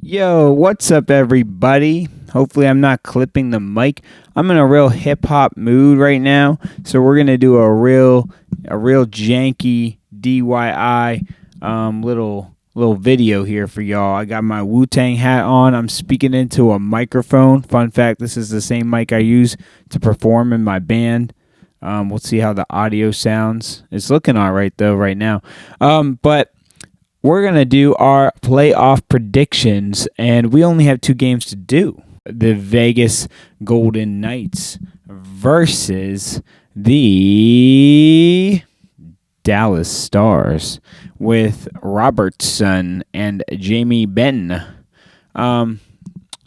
Yo, what's up, everybody? Hopefully, I'm not clipping the mic. I'm in a real hip hop mood right now, so we're gonna do a real janky DIY little video here for y'all. I got my Wu-Tang hat on. I'm speaking into a microphone. Fun fact: this is the same mic I use to perform in my band. We'll see how the audio sounds. It's looking all right though right now. But we're going to do our playoff predictions, and we only have two games to do. The Vegas Golden Knights versus the Dallas Stars with Robertson and Jamie Benn.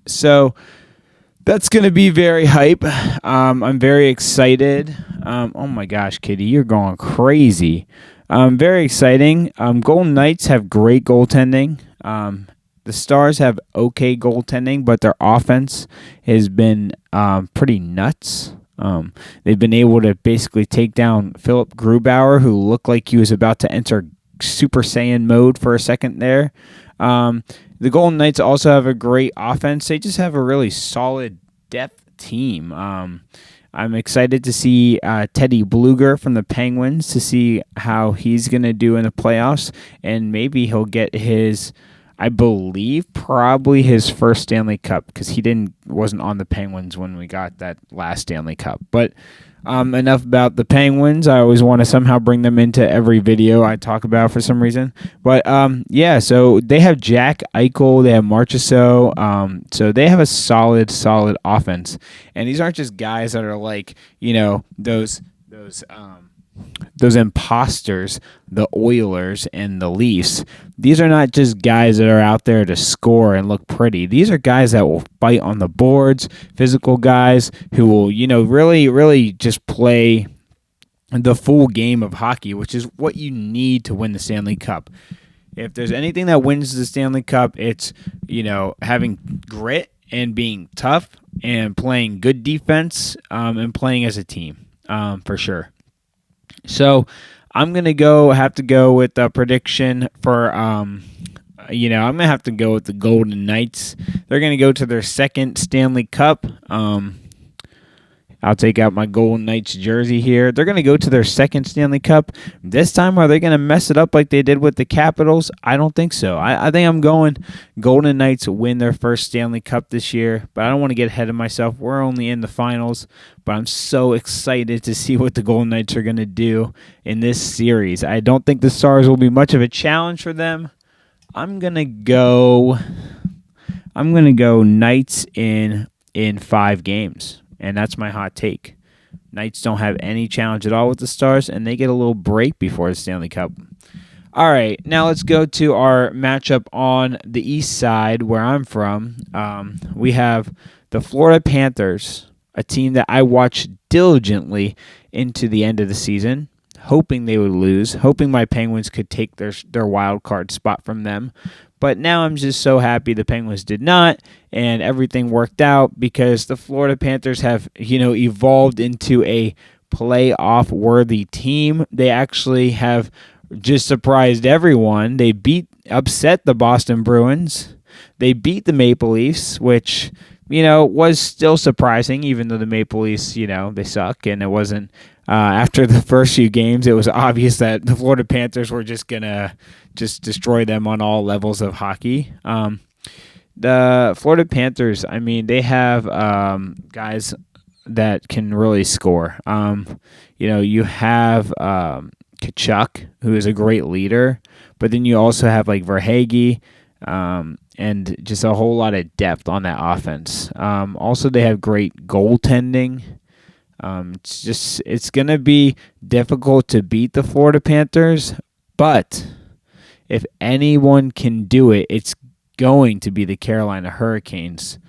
So that's going to be very hype. I'm very excited. Oh my gosh, Kitty, you're going crazy. Very exciting. Golden Knights have great goaltending. The Stars have okay goaltending, but their offense has been pretty nuts. They've been able to basically take down Philip Grubauer, who looked like he was about to enter Super Saiyan mode for a second there. The Golden Knights also have a great offense. They just have a really solid depth team. I'm excited to see Teddy Bluger from the Penguins to see how he's going to do in the playoffs, and maybe he'll get his, I believe, probably his first Stanley Cup because he wasn't on the Penguins when we got that last Stanley Cup. But enough about the Penguins. I always want to somehow bring them into every video I talk about for some reason. But yeah, so they have Jack Eichel, they have Marchessault, so they have a solid offense. And these aren't just guys that are like, those imposters, the Oilers and the Leafs. These are not just guys that are out there to score and look pretty. These are guys that will fight on the boards, physical guys who will, really just play the full game of hockey, which is what you need to win the Stanley Cup. If there's anything that wins the Stanley Cup, it's, having grit and being tough and playing good defense and playing as a team, for sure. So I'm going to have to go with the prediction for, I'm going to have to go with the Golden Knights. They're going to go to their second Stanley Cup. I'll take out my Golden Knights jersey here. They're going to go to their second Stanley Cup. This time, are they going to mess it up like they did with the Capitals? I don't think so. I think I'm going Golden Knights win their first Stanley Cup this year, but I don't want to get ahead of myself. We're only in the finals, but I'm so excited to see what the Golden Knights are going to do in this series. I don't think the Stars will be much of a challenge for them. I'm going to go Knights in 5 games. And that's my hot take. Knights don't have any challenge at all with the Stars, and they get a little break before the Stanley Cup. All right, now let's go to our matchup on the east side where I'm from. We have the Florida Panthers, a team that I watched diligently into the end of the season, hoping they would lose, hoping my Penguins could take their wild card spot from them. But now I'm just so happy the Penguins did not, and everything worked out because the Florida Panthers have, evolved into a playoff-worthy team. They actually have just surprised everyone. They upset the Boston Bruins. They beat the Maple Leafs, which, was still surprising, even though the Maple Leafs, they suck, and it wasn't. After the first few games, it was obvious that the Florida Panthers were just going to destroy them on all levels of hockey. The Florida Panthers, they have guys that can really score. You have Kachuk, who is a great leader, but then you also have like Verhaeghe, and just a whole lot of depth on that offense. Also, they have great goaltending. It's going to be difficult to beat the Florida Panthers, but if anyone can do it, it's going to be the Carolina Hurricanes.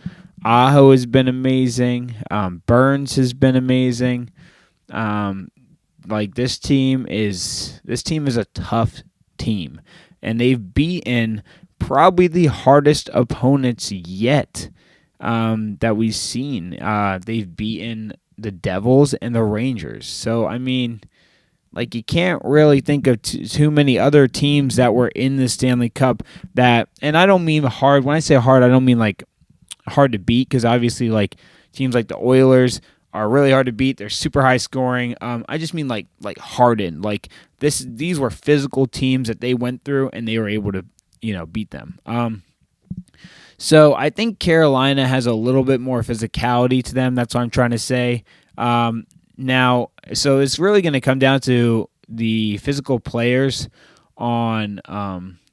Aho has been amazing. Burns has been amazing. This team is a tough team, and they've beaten probably the hardest opponents yet that we've seen. They've beaten the Devils and the Rangers. So, Like, you can't really think of too many other teams that were in the Stanley Cup that, and I don't mean hard. When I say hard, I don't mean like hard to beat, because obviously like teams like the Oilers are really hard to beat. They're super high scoring. I just mean like hardened. Like these were physical teams that they went through, and they were able to beat them. So I think Carolina has a little bit more physicality to them. That's what I'm trying to say. Now, so it's really going to come down to the physical players on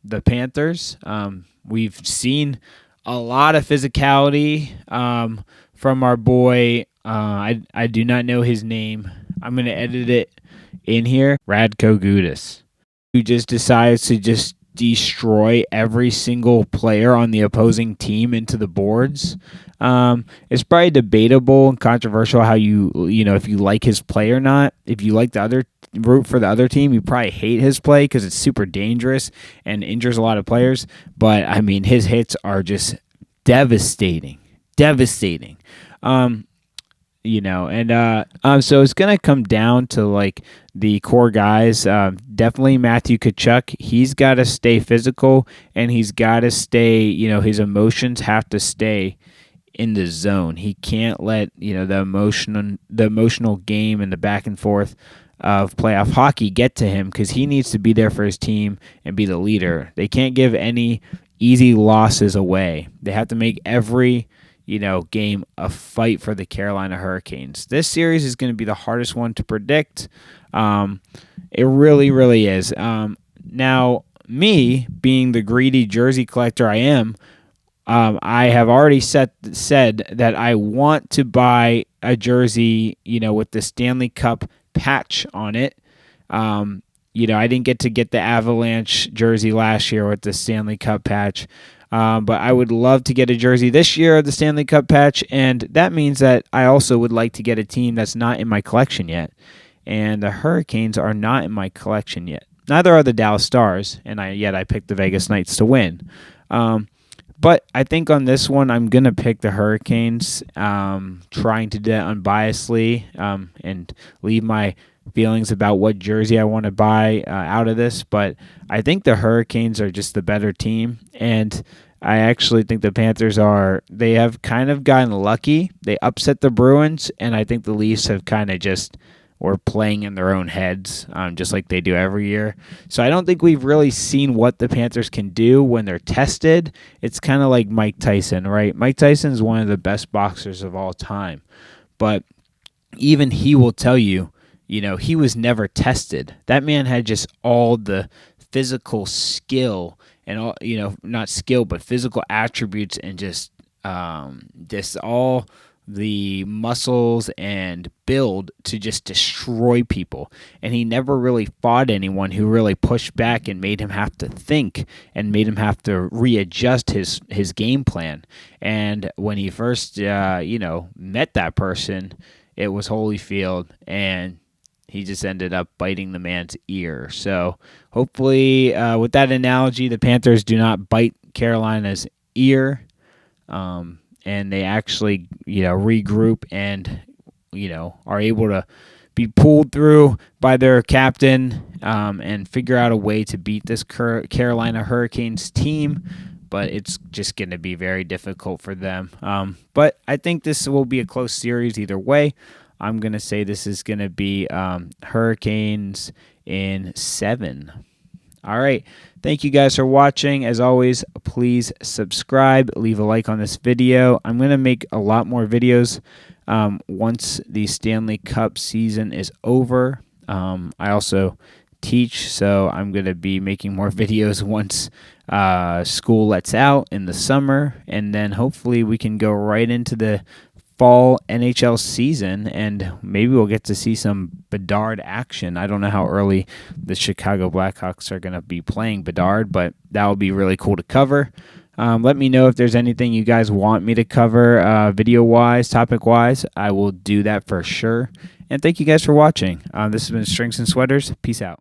the Panthers. We've seen a lot of physicality from our boy. I do not know his name. I'm going to edit it in here. Radko Gudas, who just decides to just destroy every single player on the opposing team into the boards. It's probably debatable and controversial how if you like his play or not. If you like the other root for the other team, you probably hate his play because it's super dangerous and injures a lot of players. But I mean, his hits are just devastating. So it's gonna come down to like the core guys. Definitely Matthew Tkachuk. He's got to stay physical, and he's got to stay. His emotions have to stay in the zone. He can't let the emotional game and the back and forth of playoff hockey get to him, because he needs to be there for his team and be the leader. They can't give any easy losses away. They have to make every game a fight for the Carolina Hurricanes. This series is going to be the hardest one to predict. It really, really is. Now, me being the greedy jersey collector I am, I have already said that I want to buy a jersey, with the Stanley Cup patch on it. I didn't get the Avalanche jersey last year with the Stanley Cup patch. But I would love to get a jersey this year of the Stanley Cup patch, and that means that I also would like to get a team that's not in my collection yet. And the Hurricanes are not in my collection yet. Neither are the Dallas Stars, and I picked the Vegas Knights to win. But I think on this one, I'm going to pick the Hurricanes, trying to do that unbiasedly, and leave my feelings about what jersey I want to buy out of this. But I think the Hurricanes are just the better team, and I actually think the Panthers they have kind of gotten lucky. They upset the Bruins, and I think the Leafs have kind of just were playing in their own heads, just like they do every year. So I don't think we've really seen what the Panthers can do when they're tested. It's kind of like Mike Tyson, right? Mike Tyson is one of the best boxers of all time, but even he will tell you, he was never tested. That man had just all the physical skill and all, not skill, but physical attributes, and just all the muscles and build to just destroy people. And he never really fought anyone who really pushed back and made him have to think and made him have to readjust his game plan. And when he first met that person, it was Holyfield, and he just ended up biting the man's ear. So hopefully, with that analogy, the Panthers do not bite Carolina's ear, and they actually, regroup and, are able to be pulled through by their captain, and figure out a way to beat this Carolina Hurricanes team. But it's just going to be very difficult for them. But I think this will be a close series either way. I'm going to say this is going to be Hurricanes in 7. All right. Thank you guys for watching. As always, please subscribe, leave a like on this video. I'm going to make a lot more videos once the Stanley Cup season is over. I also teach, so I'm going to be making more videos once school lets out in the summer, and then hopefully we can go right into the fall NHL season, and maybe we'll get to see some Bedard action. I don't know how early the Chicago Blackhawks are going to be playing Bedard, but that will be really cool to cover. Let me know if there's anything you guys want me to cover video-wise, topic-wise. I will do that for sure. And thank you guys for watching. This has been Strings and Sweaters. Peace out.